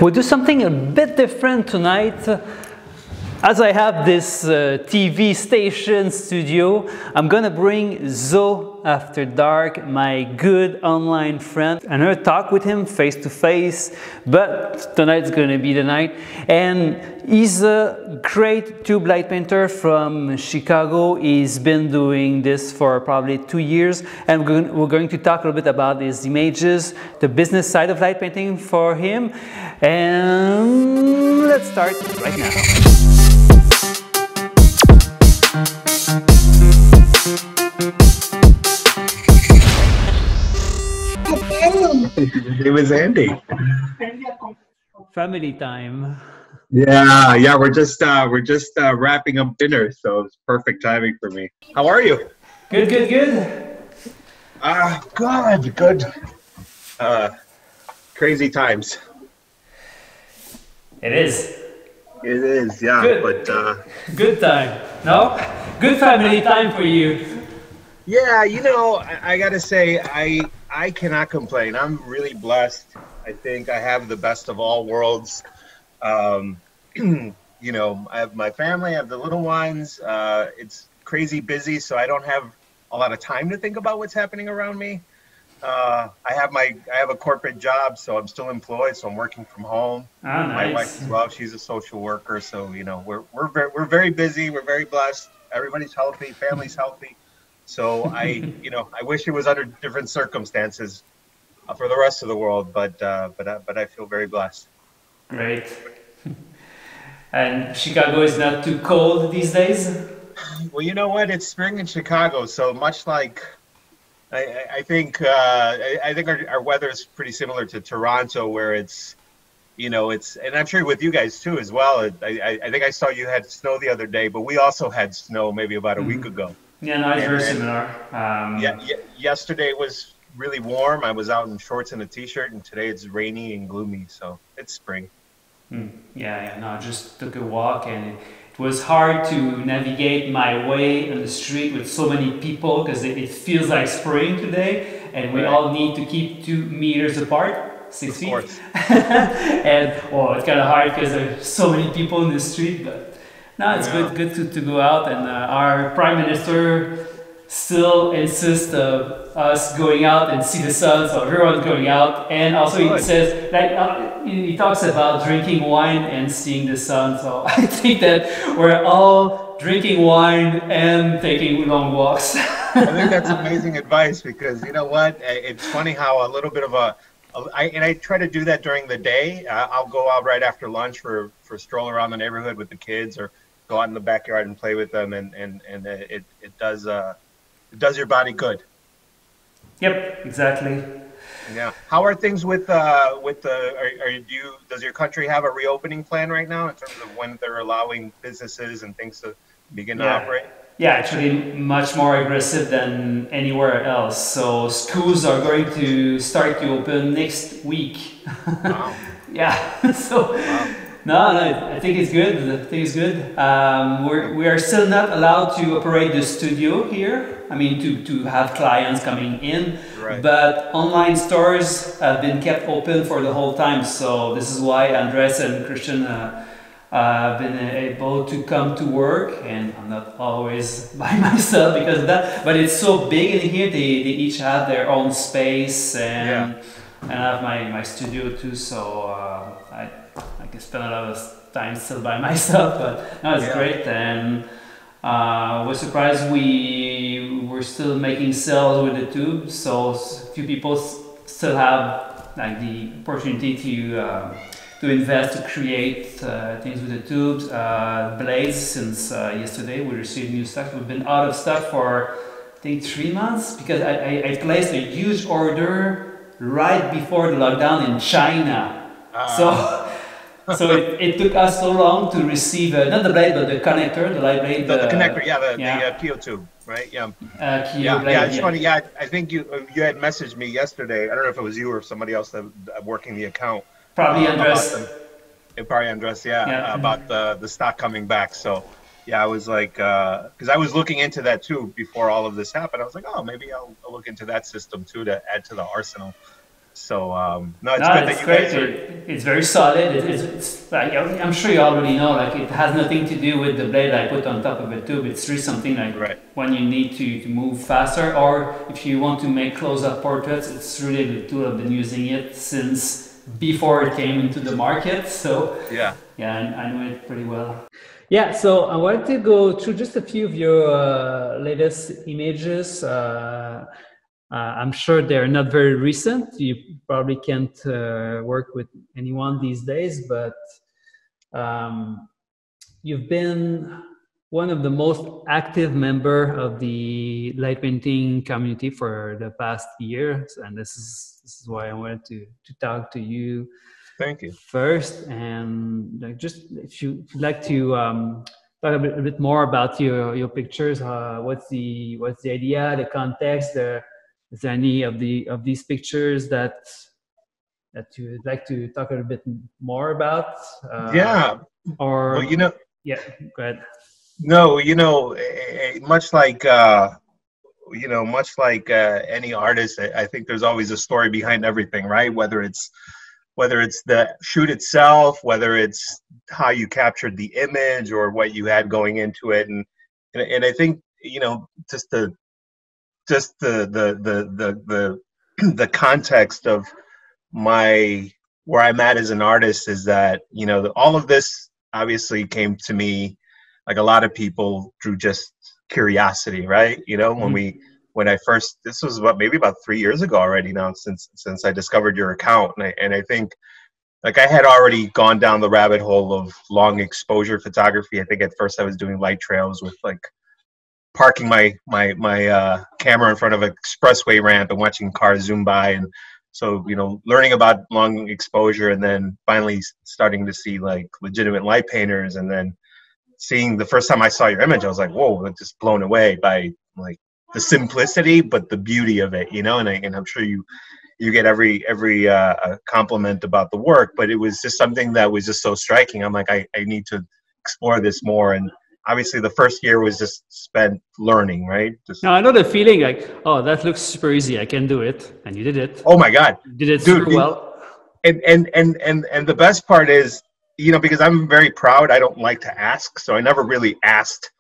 We'll do something a bit different tonight. As I have this TV station studio, I'm gonna bring Zo after dark, my good online friend, and I'll talk with him face to face, but tonight's gonna be the night. And he's a great tube light painter from Chicago. He's been doing this for probably 2 years, and we're going to talk a little bit about his images, the business side of light painting for him, and let's start right now. It was Andy. Family time. Yeah, we're just wrapping up dinner, so it's perfect timing for me. How are you? Good. Good. Crazy times. It is. It is, yeah. Good. But Good time. No? Good family time for you. yeah, I gotta say, I cannot complain. I'm really blessed. I think I have the best of all worlds. I have my family, I have the little ones. It's crazy busy, so I don't have a lot of time to think about what's happening around me. I have a corporate job, so I'm still employed, so I'm working from home. Ah, nice. My wife as well, she's a social worker, so we're very busy, we're very blessed. Everybody's healthy, family's healthy. So I wish it was under different circumstances for the rest of the world, but I feel very blessed. Great. And Chicago is not too cold these days? Well, you know what? It's spring in Chicago, so much like I think our weather is pretty similar to Toronto, where it's and I'm sure with you guys too as well. I think I saw you had snow the other day, but we also had snow maybe about a week ago. Yeah, no, it's very similar. Yesterday was really warm. I was out in shorts and a t-shirt, and today it's rainy and gloomy, so it's spring. Yeah, no, I just took a walk, and it was hard to navigate my way on the street with so many people because it feels like spring today, and we all need to keep 2 meters apart, 6 feet. Of course. And it's kind of hard because there's so many people in the street, but no, it's good to go out, and our Prime Minister still insists of us going out and see the sun, so everyone's going out, and also he says, he talks about drinking wine and seeing the sun, so I think that we're all drinking wine and taking long walks. I think that's amazing advice, because you know what, it's funny how a little bit of I try to do that during the day. I'll go out right after lunch for a stroll around the neighborhood with the kids, or go out in the backyard and play with them, and it does your body good. Yep, exactly. Yeah. How are things with does your country have a reopening plan right now in terms of when they're allowing businesses and things to begin to operate? Yeah, actually much more aggressive than anywhere else. So schools are going to start to open next week. Wow. Yeah. So. Wow. No, I think it's good. We are still not allowed to operate the studio here. I mean, to have clients coming in. Right. But online stores have been kept open for the whole time. So this is why Andres and Christian have been able to come to work. And I'm not always by myself because of that. But it's so big in here. They each have their own space, and I have my studio too. So I can spend a lot of time still by myself, but no, it's great, and we're surprised we're still making sales with the tubes, so a few people still have the opportunity to invest, to create things with the tubes. Blades, since yesterday we received new stock. We've been out of stock for I think 3 months because I placed a huge order right before the lockdown in China. So it took us so long to receive, not the blade, but the connector, the light blade. The connector, the Keo tube, right? Yeah. It's funny. Yeah, I think you had messaged me yesterday. I don't know if it was you or somebody else that working the account. Probably Andres. Probably Andres, about the stock coming back. So, yeah, I was like, because I was looking into that too before all of this happened. I was like, oh, maybe I'll look into that system too to add to the arsenal. So no, it's No, good that it's you great. guys are. It's very solid. It's like, I'm sure you already know, like it has nothing to do with the blade I put on top of it too. It's really something like Right. when you need to move faster, or if you want to make close-up portraits, it's really a good tool. I've been using it since before it came into the market. So Yeah. yeah, I know it pretty well. Yeah, so I wanted to go through just a few of your latest images. I'm sure they're not very recent. You probably can't work with anyone these days, but um, you've been one of the most active member of the light painting community for the past years, and this is why I wanted to talk to you Thank you. first. And just if you'd like to talk a bit more about your pictures, what's the idea, the context, is there any of these pictures that you'd like to talk a little bit more about? Yeah. Well, Or yeah, go ahead. no, much like any artist, I think there's always a story behind everything, right? Whether it's the shoot itself, whether it's how you captured the image or what you had going into it, and I think just the the context of my where I'm at as an artist is that all of this obviously came to me like a lot of people through just curiosity, right? When I first, this was maybe about 3 years ago already now, since I discovered your account, and I think like I had already gone down the rabbit hole of long exposure photography. I think at first I was doing light trails with like parking my camera in front of an expressway ramp and watching cars zoom by, and so learning about long exposure, and then finally starting to see like legitimate light painters, and then seeing the first time I saw your image, I was like, whoa, I'm just blown away by like the simplicity but the beauty of it, and I'm sure you get every compliment about the work, but it was just something that was just so striking. I'm like, I need to explore this more. And obviously the first year was just spent learning, right? Now I know the feeling like, oh, that looks super easy, I can do it, and you did it. Oh my God, You did it dude! super well. And the best part is, because I'm very proud, I don't like to ask, so I never really asked.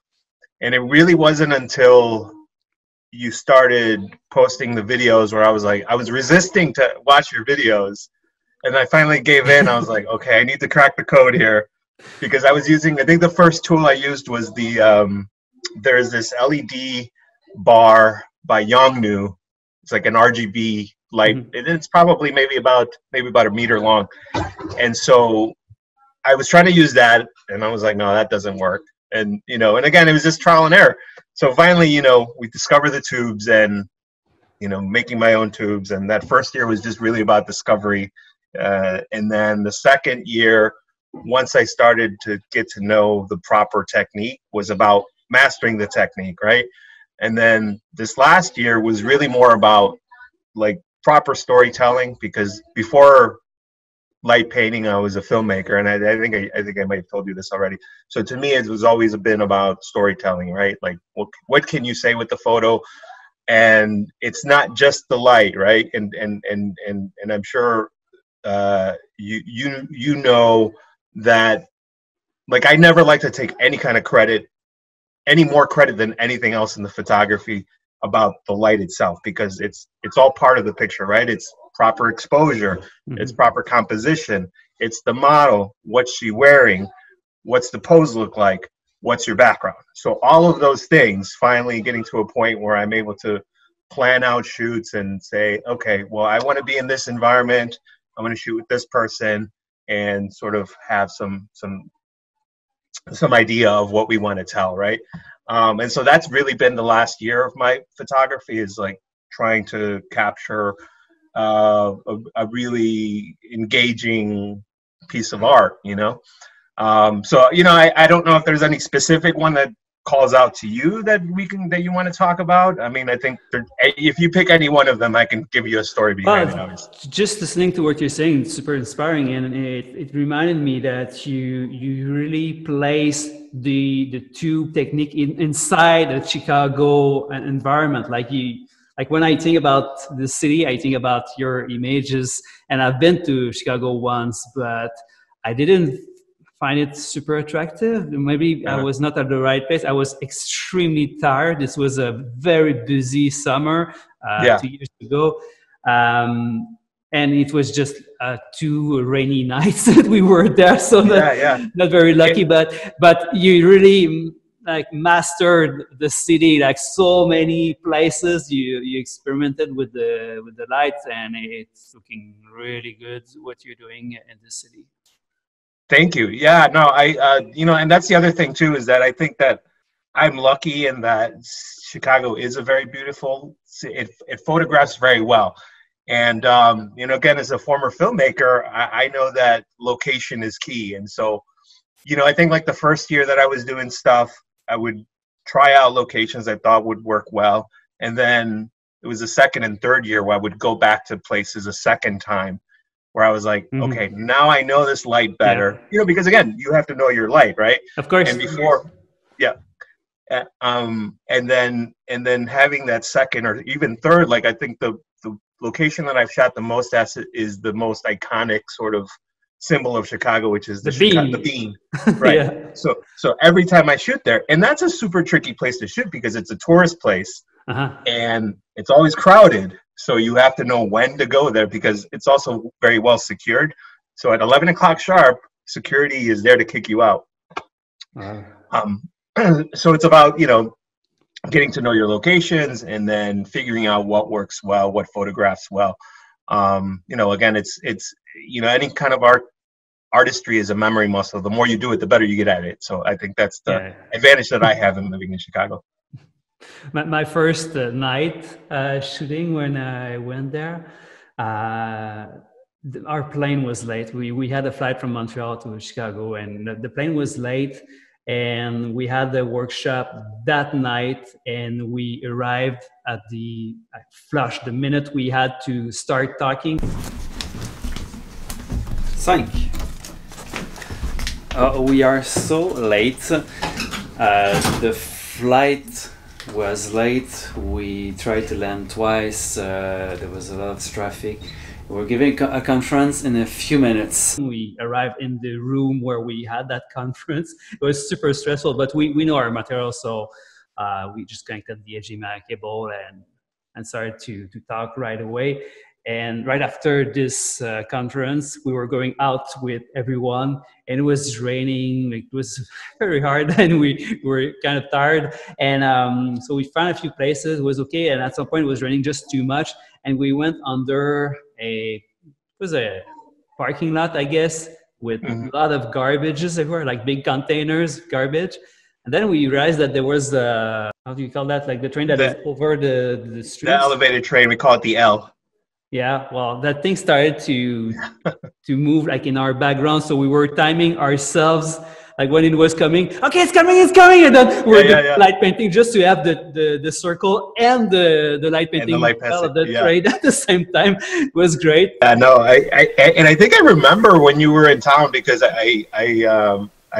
And it really wasn't until you started posting the videos where I was like, I was resisting to watch your videos, and I finally gave in. I was like, okay, I need to crack the code here, because I was using, I think the first tool I used was there's this LED bar by Yongnu. It's like an RGB light. Mm-hmm. It's probably maybe about a meter long. And so I was trying to use that, and I was like, no, that doesn't work. And and again, it was just trial and error. So finally, we discovered the tubes, and making my own tubes. And that first year was just really about discovery. And then the second year, once I started to get to know the proper technique, was about mastering the technique, right? And then this last year was really more about like proper storytelling, because before light painting, I was a filmmaker, and I think I might have told you this already. So to me, it was always been about storytelling, right? Like what can you say with the photo? And it's not just the light, right? And I'm sure you know that, like, I never like to take any kind of credit, any more credit than anything else in the photography about the light itself, because it's all part of the picture, right? It's proper exposure, Mm-hmm. It's proper composition, it's the model, what's she wearing, what's the pose look like, what's your background. So all of those things finally getting to a point where I'm able to plan out shoots and say, okay, well, I want to be in this environment, I'm going to shoot with this person, and sort of have some idea of what we want to tell, right? And so that's really been the last year of my photography, is like trying to capture a really engaging piece of art, So I don't know if there's any specific one that calls out to you that you want to talk about. I mean, I think if you pick any one of them, I can give you a story behind it. Just listening to what you're saying, it's super inspiring, and it reminded me that you really place the tube technique inside a Chicago environment. Like like when I think about the city, I think about your images, and I've been to Chicago once, but I didn't find it super attractive. Maybe I was not at the right place. I was extremely tired. This was a very busy summer 2 years ago. And it was just 2 rainy nights that we were there, so not very lucky. But you really like mastered the city, like so many places. You experimented with the lights, and it's looking really good what you're doing in the city. Thank you. Yeah, no, and that's the other thing too, is that I think that I'm lucky in that Chicago is a very beautiful. It photographs very well. And, again, as a former filmmaker, I know that location is key. And so, I think like the first year that I was doing stuff, I would try out locations I thought would work well. And then it was the second and third year where I would go back to places a second time where I was like, okay, now I know this light better, because again, you have to know your light, right? Of course. And before, and then having that second or even third, like I think the location that I've shot the most at is the most iconic sort of symbol of Chicago, which is the bean. Right. So every time I shoot there, and that's a super tricky place to shoot because it's a tourist place and it's always crowded. So you have to know when to go there because it's also very well secured. So at 11 o'clock sharp, security is there to kick you out. So it's about, getting to know your locations and then figuring out what works well, what photographs well. Again, it's any kind of artistry is a memory muscle. The more you do it, the better you get at it. So I think that's the advantage that I have in living in Chicago. My first night shooting when I went there, our plane was late. We had a flight from Montreal to Chicago, and the plane was late. And we had the workshop that night, and we arrived at the flush the minute we had to start talking. 5. We are so late. The flight was late. We tried to land twice. There was a lot of traffic. We're giving a conference in a few minutes. We arrived in the room where we had that conference. It was super stressful, but we know our material, so we just connected the HDMI cable and started to talk right away. And right after this conference, we were going out with everyone, and it was raining. It was very hard, and we were kind of tired. And so we found a few places. It was okay, and at some point, it was raining just too much, and we went under it was a parking lot, I guess, with a lot of garbages everywhere, like big containers, garbage. And then we realized that there was how do you call that? Like the train that is over the streets. The elevated train, we call it the L. Yeah, well, that thing started to move like in our background, so we were timing ourselves like when it was coming. Okay, it's coming, and then we're light painting just to have the circle and the light painting of the train at the same time. It was great. Yeah, no, I think I remember when you were in town because I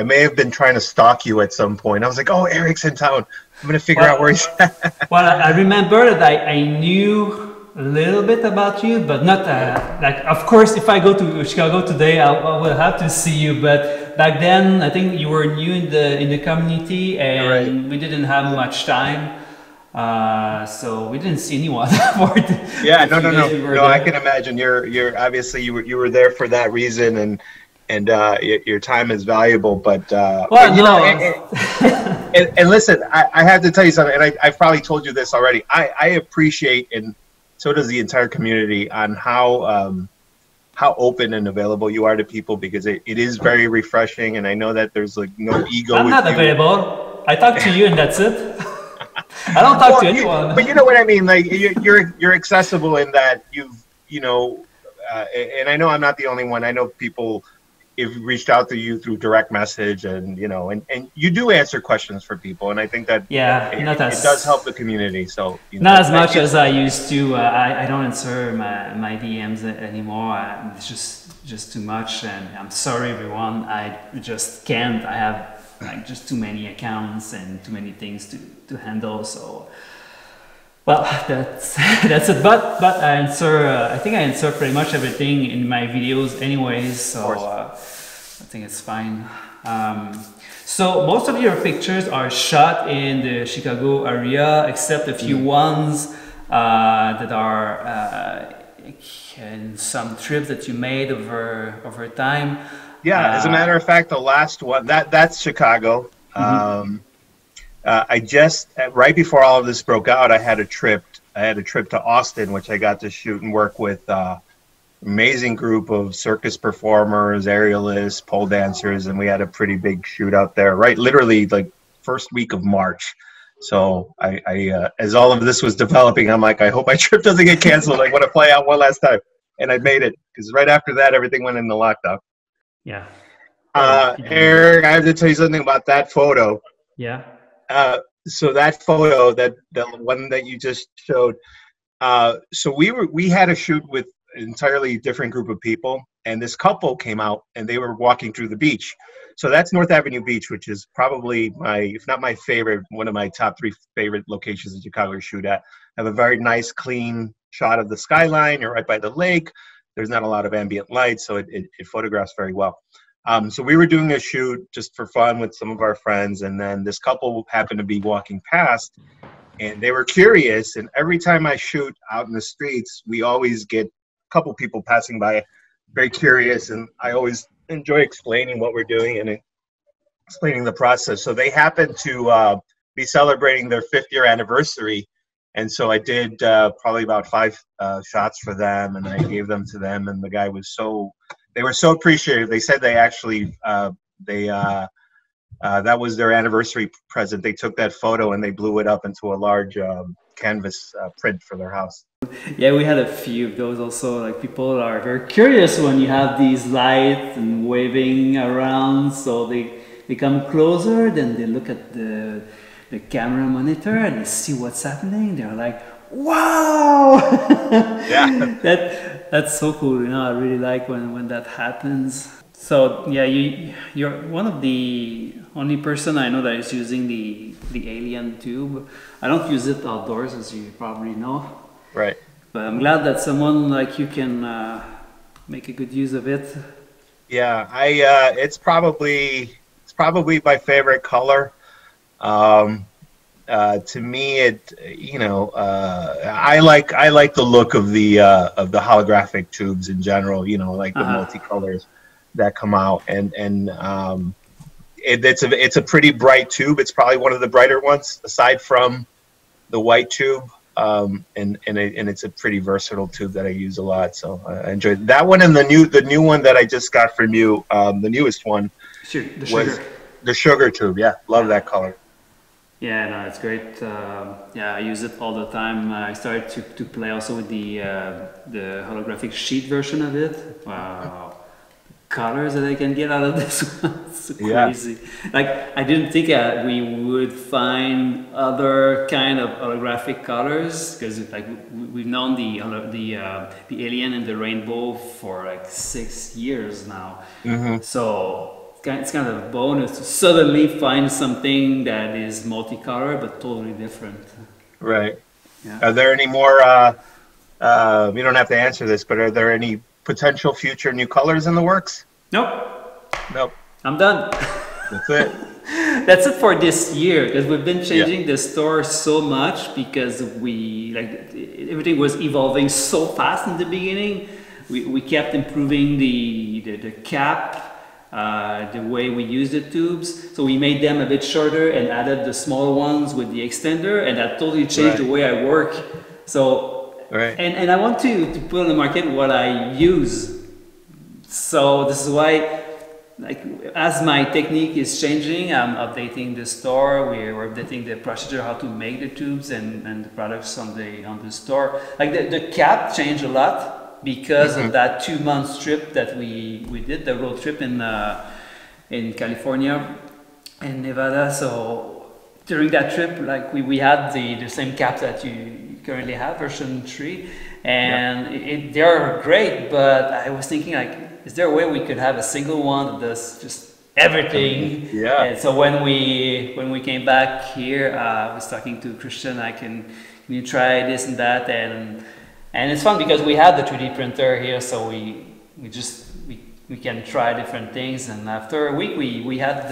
may have been trying to stalk you at some point. I was like, oh, Eric's in town. I'm gonna figure out where he's at. Well, I remember that I knew a little bit about you, but not like, of course, if I go to Chicago today, I will have to see you. But back then, I think you were new in the community, and we didn't have much time, so we didn't see anyone. No. I can imagine. You're obviously you were there for that reason, and your time is valuable. But and listen, I have to tell you something, and I've probably told you this already. I appreciate, and so does the entire community, on how open and available you are to people, because it is very refreshing, and I know that there's like no ego. I'm not available. I talk to you and that's it. I don't talk to anyone. But you know what I mean? Like you're accessible in that and I know I'm not the only one. I know people have reached out to you through direct message, and you do answer questions for people, and I think that it does help the community. So not as much as I used to. I don't answer my DMs anymore. It's just too much, and I'm sorry, everyone. I just can't. I have just too many accounts and too many things to handle. So. Well, that's it. But I answer. I think I answer pretty much everything in my videos, anyways. So I think it's fine. So most of your pictures are shot in the Chicago area, except a few ones that are in some trips that you made over time. Yeah, as a matter of fact, the last one that's Chicago. I just right before all of this broke out, I had a trip to Austin, which I got to shoot and work with amazing group of circus performers, aerialists, pole dancers, and we had a pretty big shoot out there. Right, literally like first week of March. So I as all of this was developing, I'm like, I hope my trip doesn't get canceled. I want to fly out one last time, and I made it because right after that, everything went into lockdown. Yeah. Eric, I have to tell you something about that photo. Yeah. So that photo, that the one that you just showed, so we had a shoot with an entirely different group of people, and this couple came out and they were walking through the beach. So that's North Avenue Beach, which is probably if not my favorite, one of my top 3 favorite locations in Chicago to shoot at. I have a very nice, clean shot of the skyline. You're right by the lake. There's not a lot of ambient light, so it photographs very well. So we were doing a shoot just for fun with some of our friends, and then this couple happened to be walking past, and they were curious. And every time I shoot out in the streets, we always get a couple people passing by, very curious, and I always enjoy explaining what we're doing and explaining the process. So they happened to be celebrating their 5th-year anniversary, and so I did probably about 5 shots for them, and I gave them to them, and the guy was they were so appreciative. They said they actually that was their anniversary present. They took that photo and they blew it up into a large canvas print for their house. Yeah, we had a few of those also. Like, people are very curious when you have these lights and waving around, so they come closer, then they look at the camera monitor and they see what's happening. They're like, wow! Yeah. That's so cool. I really like when that happens. So yeah, you're one of the only person I know that is using the alien tube. I don't use it outdoors, as you probably know. Right. But I'm glad that someone like you can make a good use of it. Yeah, it's probably my favorite color. To me, I like the look of the holographic tubes in general. Like the multicolors that come out, and it's a pretty bright tube. It's probably one of the brighter ones aside from the white tube. And it's a pretty versatile tube that I use a lot. So I enjoyed that one, and the new one that I just got from you, the newest one, the sugar tube. Yeah, love that color. Yeah, no, it's great. Yeah, I use it all the time. I started to play also with the holographic sheet version of it. Wow, colors that I can get out of this one, it's crazy. Yeah. Like, I didn't think we would find other kind of holographic colors, because like we've known the alien and the rainbow for like 6 years now. So it's kind of a bonus to suddenly find something that is multicolored but totally different. Right. Yeah. Are there any more? You don't have to answer this, but are there any potential future new colors in the works? Nope. I'm done. That's it. That's it for this year, because we've been changing the store so much, because everything was evolving so fast in the beginning. We kept improving the cap, the way we use the tubes. So we made them a bit shorter and added the smaller ones with the extender, and that totally changed the way I work. So and I want to put on the market what I use. So this is why, like, as my technique is changing, I'm updating the store. We're updating the procedure, how to make the tubes and the products on the store. Like the cap changed a lot because of that 2-month trip that we did, the road trip in California and Nevada. So during that trip, like we had the same cap that you currently have, version 3, and they are great. But I was thinking, like, is there a way we could have a single one that does just everything? Yeah. And so when we came back here, I was talking to Christian. I can you try this and that, and it's fun because we have the 3D printer here, so we can try different things. And after a week, we had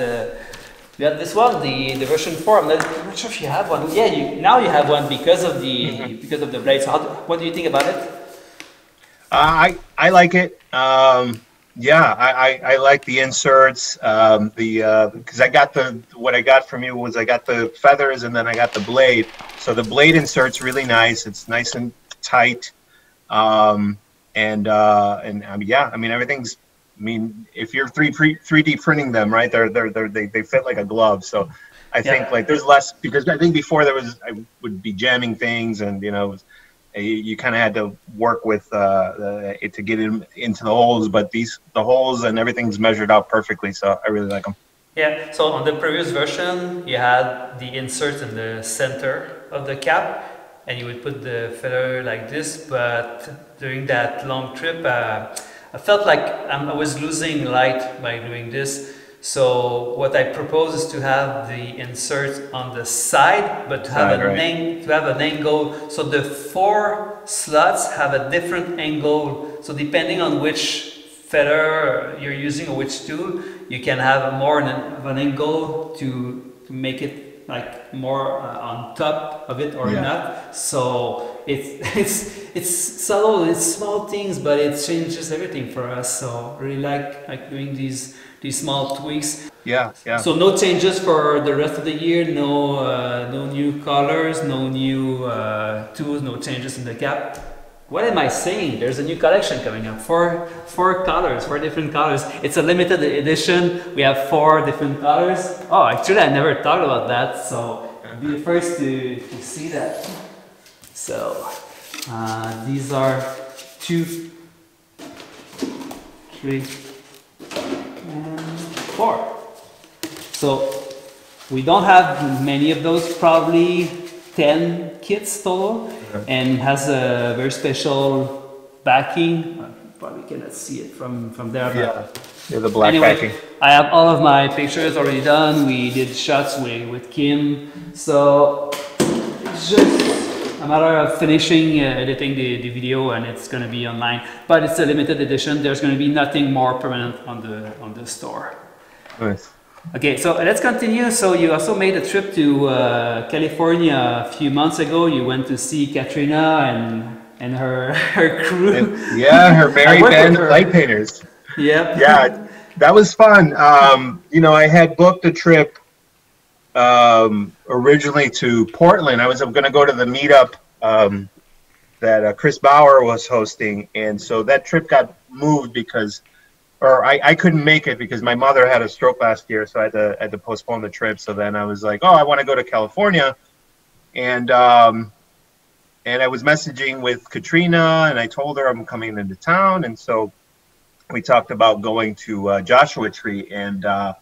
this one, the version 4. I'm not sure if you have one. Yeah, now you have one because of the blade. So what do you think about it? I like it. Yeah, I like the inserts. Because what I got from you was I got the feathers and then I got the blade. So the blade insert's really nice. It's nice and tight. Yeah, I mean everything's. I mean, if you're 3D printing them, right? They fit like a glove. So I think like there's less, because I think before I would be jamming things, and you kind of had to work with to get into the holes, but the holes and everything's measured out perfectly, so I really like them. Yeah, so on the previous version, you had the insert in the center of the cap, and you would put the feather like this, but during that long trip, I felt like I was losing light by doing this. So what I propose is to have the insert on the side, but to have an angle. So the 4 slots have a different angle. So depending on which feather you're using or which tool, you can have more of an angle to make it like more on top of it or not. So it's subtle, it's small things, but it changes everything for us. So I really like doing these small tweaks. Yeah. So no changes for the rest of the year. No new colors, no new tools, no changes in the cap. What am I saying? There's a new collection coming up. Four different colors. It's a limited edition. We have 4 different colors. Oh, actually, I never thought about that. So I'll be the first to see that. So these are 2, 3, and 4. So we don't have many of those. Probably 10 kits total, and has a very special backing. Probably cannot see it from there. Yeah, the black backing. I have all of my pictures already done. We did shots with Kim, so it's just a matter of finishing editing the video, and it's going to be online. But it's a limited edition. There's going to be nothing more permanent on the store. Nice. Okay, so let's continue. So you also made a trip to California a few months ago. You went to see Katrina and her crew. Her merry band of light painters. Yep. Yeah, that was fun. I had booked a trip originally to Portland. I was going to go to the meetup that Chris Bauer was hosting, and so that trip got moved because. Or I couldn't make it because my mother had a stroke last year, so I had to postpone the trip. So then I was like, I want to go to California, and I was messaging with Katrina, and I told her I'm coming into town, and so we talked about going to Joshua Tree, and wow,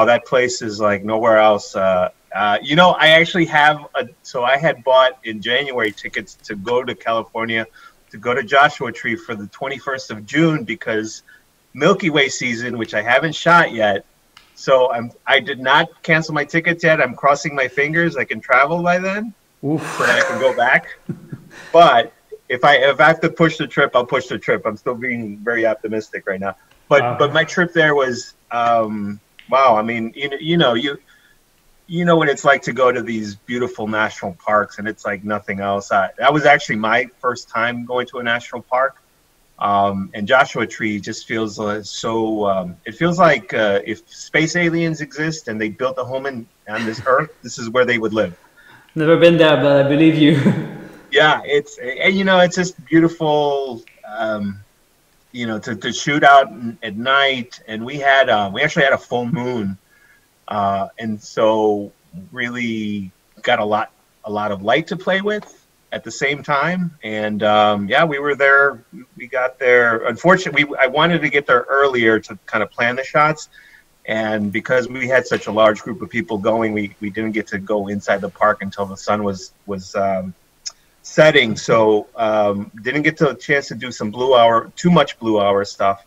that place is like nowhere else. I actually have I had bought in January tickets to go to California, to go to Joshua Tree for the 21st of June, because Milky Way season, which I haven't shot yet. So I did not cancel my tickets yet. I'm crossing my fingers I can travel by then. Oof. So that I can go back. But if I have to push the trip, I'll push the trip. I'm still being very optimistic right now. But my trip there was wow. I mean, you know what it's like to go to these beautiful national parks, and it's like nothing else. That was actually my first time going to a national park, and Joshua Tree just feels it feels like if space aliens exist and they built a home on this Earth, this is where they would live. Never been there, but I believe you. Yeah, it's just beautiful. To shoot out at night, and we actually had a full moon. And so really got a lot of light to play with at the same time. And we were there. We got there. Unfortunately, I wanted to get there earlier to kind of plan the shots. And because we had such a large group of people going, we didn't get to go inside the park until the sun was setting. So didn't get a chance to do some too much blue hour stuff.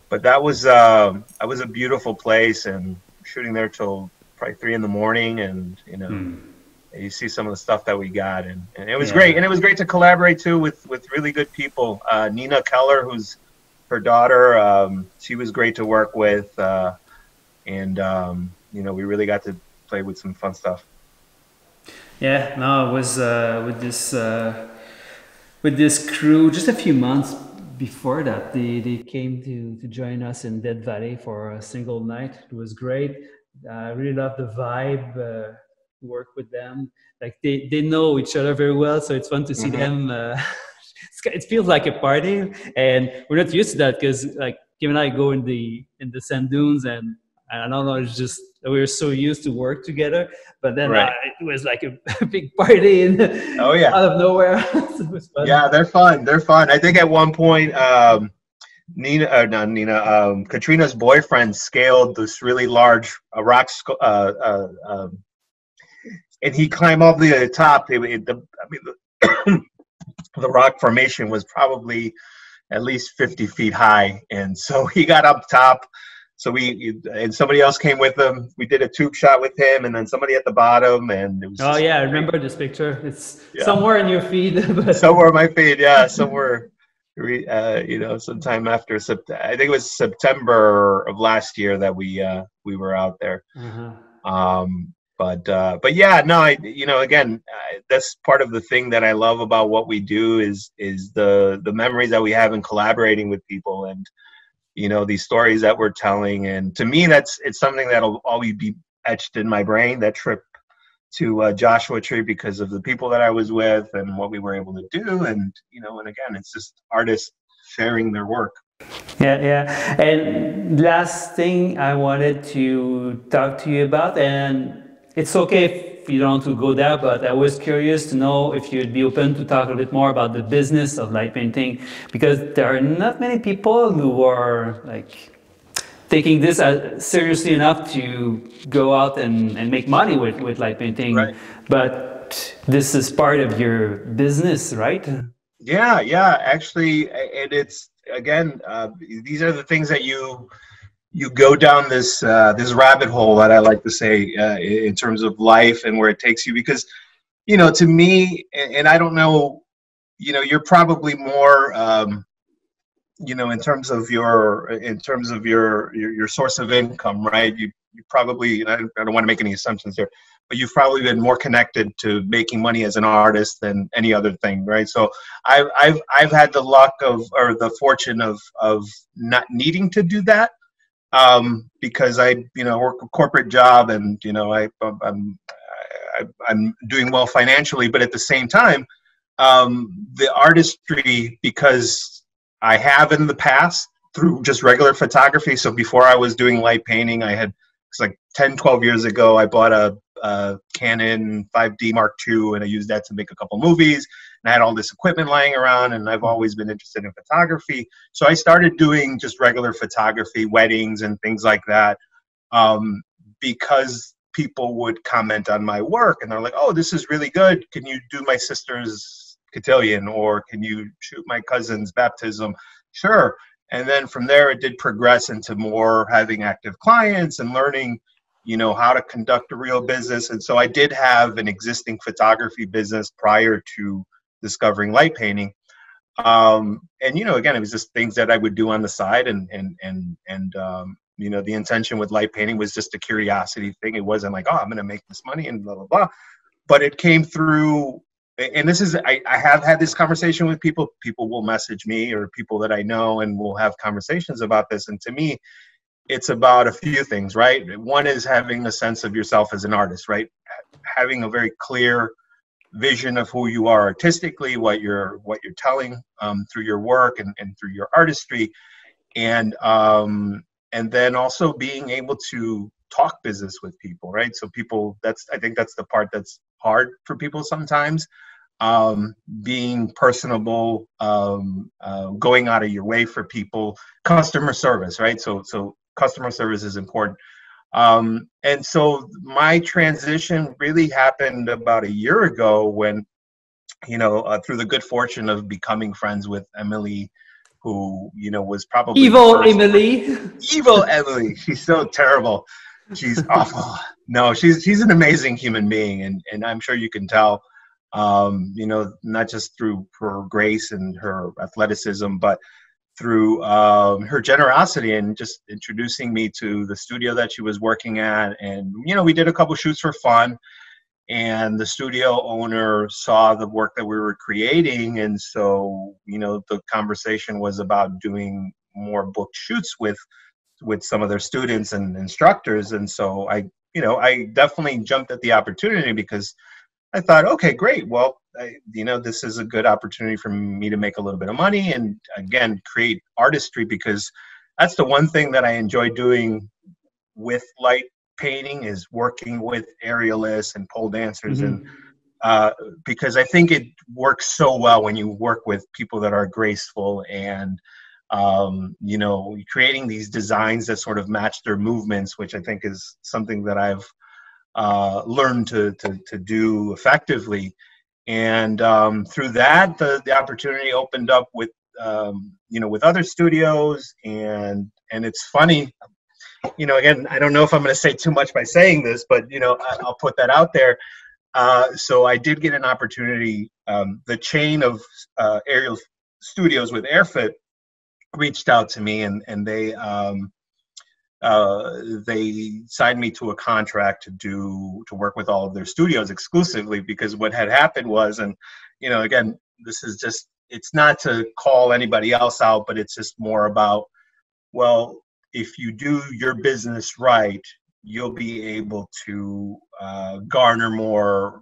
But that was a beautiful place, and shooting there till probably 3 in the morning, and you see some of the stuff that we got, and it was great. And it was great to collaborate too with really good people. Nina Keller, who's her daughter, she was great to work with, and you know, we really got to play with some fun stuff. Yeah, no, it was with this crew just a few months before that. They came to join us in Dead Valley for a single night. It was great. I really love the vibe. Work with them, like they know each other very well, so it's fun to see them. It feels like a party, and we're not used to that because like Kim and I go in the sand dunes, and I don't know, it's just we were so used to work together. But then it was like a big party out of nowhere. So it was fun. Yeah, they're fun. They're fun. I think at one point, Katrina's boyfriend scaled this really large rock, and he climbed up the top. The rock formation was probably at least 50 feet high, and so he got up top. So and somebody else came with him. We did a tube shot with him, and then somebody at the bottom, and it was. Oh yeah, I remember this picture. It's somewhere in your feed. But... Somewhere in my feed, yeah, somewhere. You know, sometime after I think it was September of last year that we were out there. But yeah, no, you know, again, that's part of the thing that I love about what we do is the memories that we have in collaborating with people, and you know, these stories that we're telling. And to me, it's something that'll always be etched in my brain. That trip to Joshua Tree, because of the people that I was with and what we were able to do. And you know, and again, it's just artists sharing their work. Yeah. And last thing I wanted to talk to you about, and it's okay if you don't want to go there, but I was curious to know if you'd be open to talk a bit more about the business of light painting, because there are not many people who are like taking this seriously enough to go out and make money with light painting. Right. But this is part of your business, right? Yeah. Actually, and it's again, these are the things that you go down this rabbit hole that I like to say in terms of life and where it takes you, because you know, to me, and I don't know, you know, you're probably more you know, in terms of your source of income, right? You probably, I don't want to make any assumptions here, but you've probably been more connected to making money as an artist than any other thing, right? So I've had the luck or the fortune of not needing to do that, because I, you know, work a corporate job, and you know, I'm doing well financially, but at the same time, the artistry, because I have in the past through just regular photography. So before I was doing light painting, it's like 10, 12 years ago, I bought a Canon 5D Mark II, and I used that to make a couple movies. And I had all this equipment lying around, and I've always been interested in photography. So I started doing just regular photography, weddings and things like that, because people would comment on my work, and they're like, oh, this is really good. Can you do my sister's cotillion, or can you shoot my cousin's baptism? Sure. And then from there, it did progress into more having active clients and learning, you know, how to conduct a real business. And so I did have an existing photography business prior to discovering light painting. And, you know, again, it was just things that I would do on the side. And you know, the intention with light painting was just a curiosity thing. It wasn't like, oh, I'm going to make this money and blah, blah, blah. But it came through. And this is, I have had this conversation with people. People will message me, or people that I know, and we'll have conversations about this. And to me, it's about a few things, right? One is having a sense of yourself as an artist, right? Having a very clear vision of who you are artistically, what you're telling through your work and through your artistry, and then also being able to talk business with people, right? So people, I think that's the part that's hard for people sometimes. Being personable, going out of your way for people, customer service, right? So customer service is important. And so my transition really happened about a year ago when, you know, through the good fortune of becoming friends with Emily, who, you know, was probably evil Emily. Evil Emily. She's so terrible. She's awful. No, she's an amazing human being, and I'm sure you can tell. You know, not just through her grace and her athleticism, but through her generosity and just introducing me to the studio that she was working at. And you know, we did a couple shoots for fun, and the studio owner saw the work that we were creating, and so you know, the conversation was about doing more book shoots with some of their students and instructors. And so I definitely jumped at the opportunity because I thought, okay, great. Well, this is a good opportunity for me to make a little bit of money and again, create artistry, because that's the one thing that I enjoy doing with light painting is working with aerialists and pole dancers. And because I think it works so well when you work with people that are graceful and creating these designs that sort of match their movements, which I think is something that I've learned to do effectively. And through that, the opportunity opened up with with other studios, and it's funny. Again, I don't know if I'm going to say too much by saying this, but I'll put that out there. So I did get an opportunity. The chain of aerial studios with Airfit reached out to me, and they signed me to a contract to work with all of their studios exclusively, because what had happened was, and again, this is just, it's not to call anybody else out, but it's just more about, well, if you do your business right, you'll be able to garner more,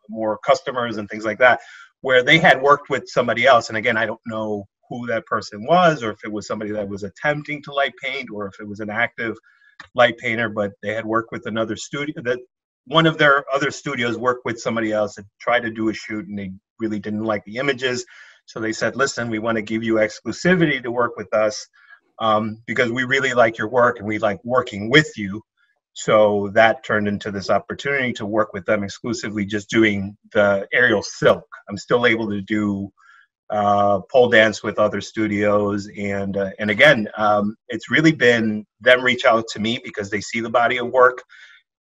more customers and things like that, where they had worked with somebody else. And again, I don't know who that person was, or if it was somebody that was attempting to light paint, or if it was an active light painter, but they had worked with another studio, that one of their other studios worked with somebody else and tried to do a shoot, and they really didn't like the images. So they said, listen, we want to give you exclusivity to work with us because we really like your work and we like working with you. So that turned into this opportunity to work with them exclusively, just doing the aerial silk. I'm still able to do pole dance with other studios, and again, it's really been them reach out to me because they see the body of work,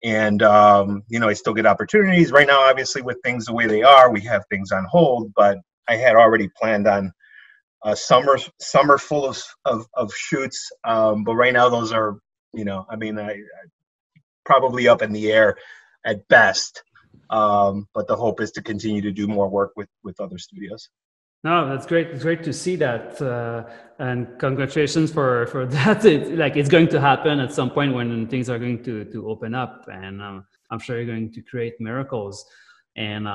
and I still get opportunities right now. Obviously, with things the way they are, we have things on hold, but I had already planned on a summer full of shoots, but right now those are I probably up in the air at best, but the hope is to continue to do more work with other studios. No, that's great. It's great to see that, and congratulations for that. It's going to happen at some point when things are going to open up, and I'm sure you're going to create miracles. And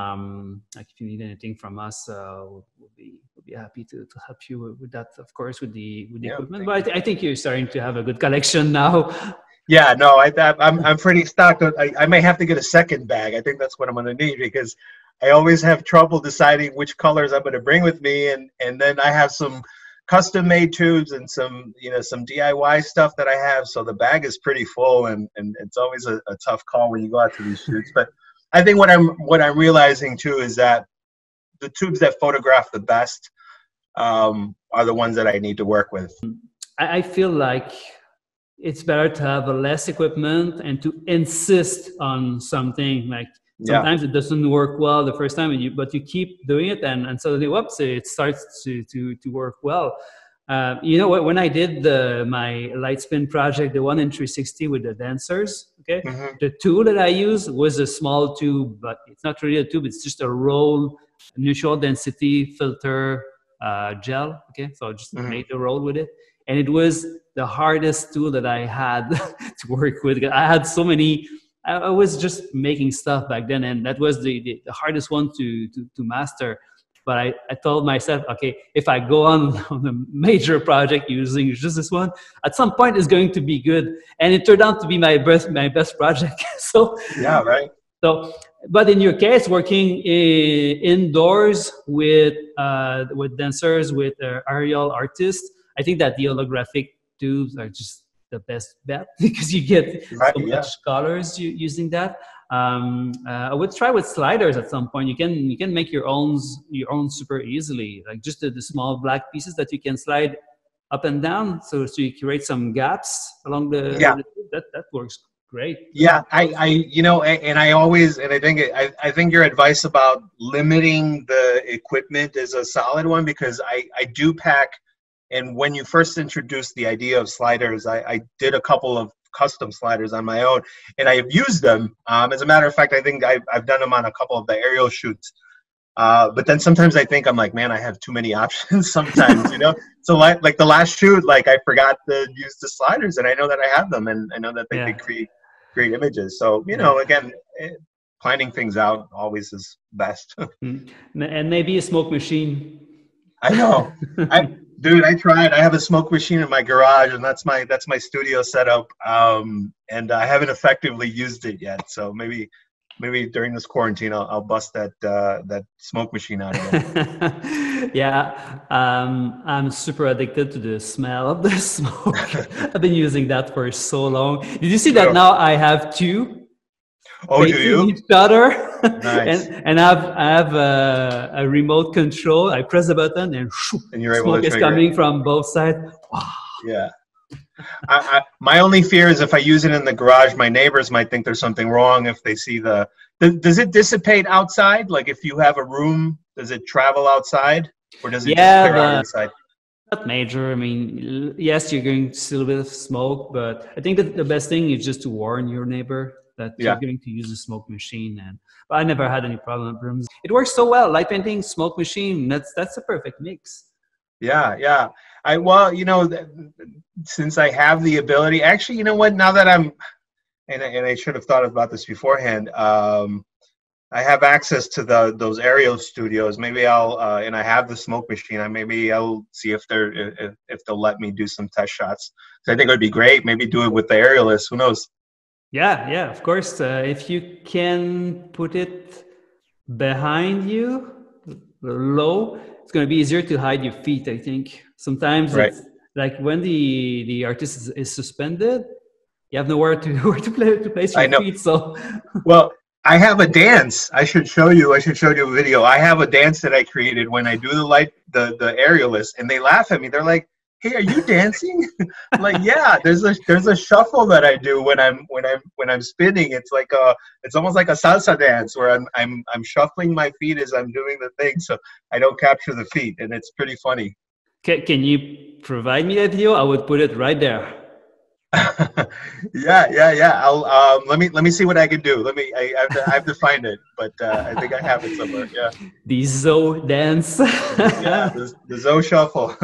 if you need anything from us, we'll be happy to help you with that. Of course, with the equipment. But I think you're starting to have a good collection now. Yeah, no, I'm pretty stocked. I may have to get a second bag. I think that's what I'm going to need, because I always have trouble deciding which colors I'm going to bring with me, and then I have some custom made tubes and some some DIY stuff that I have. So the bag is pretty full, and it's always a tough call when you go out to these shoots. But I think what I'm realizing too is that the tubes that photograph the best are the ones that I need to work with. I feel like it's better to have less equipment and to insist on something. Like sometimes it doesn't work well the first time, but you keep doing it, and suddenly, whoops, it starts to work well. When I did my light spin project, the one in 360 with the dancers, okay, the tool that I used was a small tube, but it's not really a tube. It's just a roll, neutral density filter gel. Okay, so I just made a roll with it, and it was the hardest tool that I had to work with. I had so many. I was just making stuff back then, and that was the hardest one to master. But I told myself, okay, if I go on a major project using just this one, at some point it's going to be good. And it turned out to be my best project. So yeah, right. So, but in your case, working indoors with dancers, with aerial artists, I think that the holographic tubes are just the best bet because you get so much colors using that. I would try with sliders at some point. You can make your own super easily, like just the small black pieces that you can slide up and down, so you create some gaps along Yeah. that works great. Yeah, you know, and I always, and I think your advice about limiting the equipment is a solid one, because I do pack, and when you first introduced the idea of sliders, I did a couple of custom sliders on my own, and I have used them. As a matter of fact, I think I've done them on a couple of the aerial shoots. But then sometimes I think, I'm like, man, I have too many options sometimes, you know? So like the last shoot, like I forgot to use the sliders, and I know that I have them, and I know that they create great images. So, you know, again, planning things out always is best. And maybe a smoke machine. I know. Dude, I tried. I have a smoke machine in my garage, and that's my studio setup. And I haven't effectively used it yet. So maybe during this quarantine, I'll bust that smoke machine out again. Yeah, I'm super addicted to the smell of the smoke. I've been using that for so long. Did you see that now I have two? Oh, do you? Each other. Nice. and I have a remote control. I press the button and you're able smoke to is coming from both sides. Wow. Yeah. My only fear is if I use it in the garage, my neighbors might think there's something wrong if they see does it dissipate outside? Like if you have a room, does it travel outside, or does it just clear out inside? Not major. I mean, yes, you're going to see a little bit of smoke, but I think that the best thing is just to warn your neighbor that you're going to use a smoke machine. But I never had any problems. It works so well. Light painting, smoke machine. That's a perfect mix. Yeah. Well, you know, since I have the ability, actually, you know what? Now that and I should have thought about this beforehand. I have access to those aerial studios. Maybe and I have the smoke machine. Maybe I'll see if they'll let me do some test shots. So I think it would be great. Maybe do it with the aerialist. Who knows? Yeah, of course. If you can put it behind you, low, it's going to be easier to hide your feet, I think. Sometimes it's like when the artist is suspended, you have nowhere to place your feet. So, well, I have a dance. I should show you a video. I have a dance that I created when I do the aerialist, and they laugh at me. They're like, "Hey, are you dancing?" I'm like, yeah, there's a shuffle that I do when I'm spinning. It's almost like a salsa dance where I'm shuffling my feet as I'm doing the thing, so I don't capture the feet, and it's pretty funny. Can you provide me that video? I would put it right there. Yeah. I'll let me see what I can do. I have to find it, but I think I have it somewhere. Yeah. The Zo dance. Yeah, the Zo shuffle.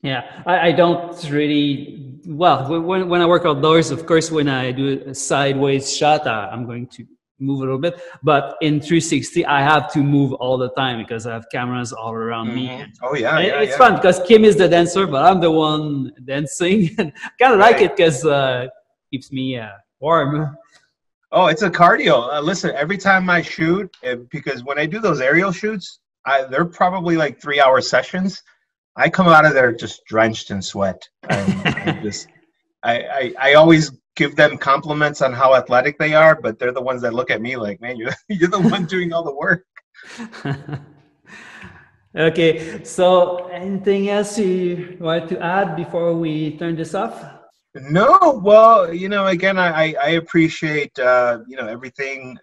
Yeah, I don't really, well, when I work outdoors, of course, when I do a sideways shot, I'm going to move a little bit, but in 360, I have to move all the time because I have cameras all around me. Oh yeah, it's fun because Kim is the dancer, but I'm the one dancing. I kind of like it because it keeps me warm. Oh, it's a cardio. Listen, every time I shoot, because when I do those aerial shoots, they're probably like 3-hour sessions. I come out of there just drenched in sweat. I always give them compliments on how athletic they are, but they're the ones that look at me like, man, you're the one doing all the work. Okay, so anything else you want to add before we turn this off? No, well, you know, again, I appreciate, you know, everything.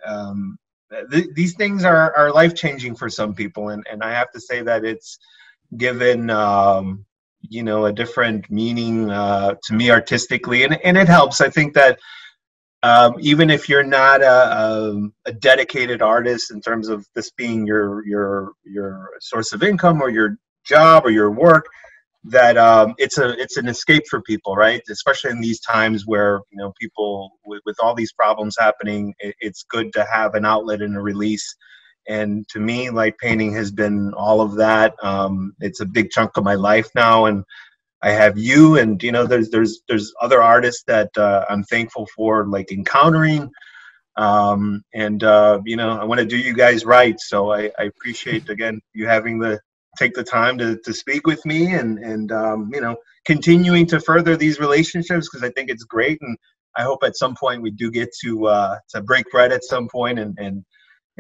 These things are life-changing for some people, and I have to say that it's given you know, a different meaning to me artistically, and it helps. I think that even if you're not a dedicated artist in terms of this being your source of income or your job or your work, that it's an escape for people, right? Especially in these times where, you know, people with all these problems happening, it's good to have an outlet and a release. And to me, light painting has been all of that. It's a big chunk of my life now, and I have you, and you know, there's other artists that I'm thankful for, like encountering, and you know, I want to do you guys right. So I appreciate, again, you having take the time to speak with me, and you know, continuing to further these relationships, because I think it's great, and I hope at some point we do get to break bread at some point, and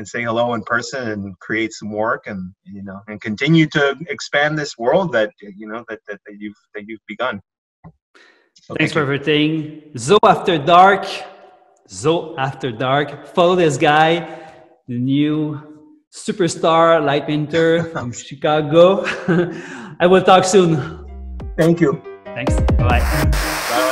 say hello in person and create some work, and and continue to expand this world that that you've begun. So thanks for everything. Zo After Dark. Zo After Dark. Follow this guy, the new superstar light painter from Chicago. I will talk soon. Thank you. Thanks. Bye. Bye.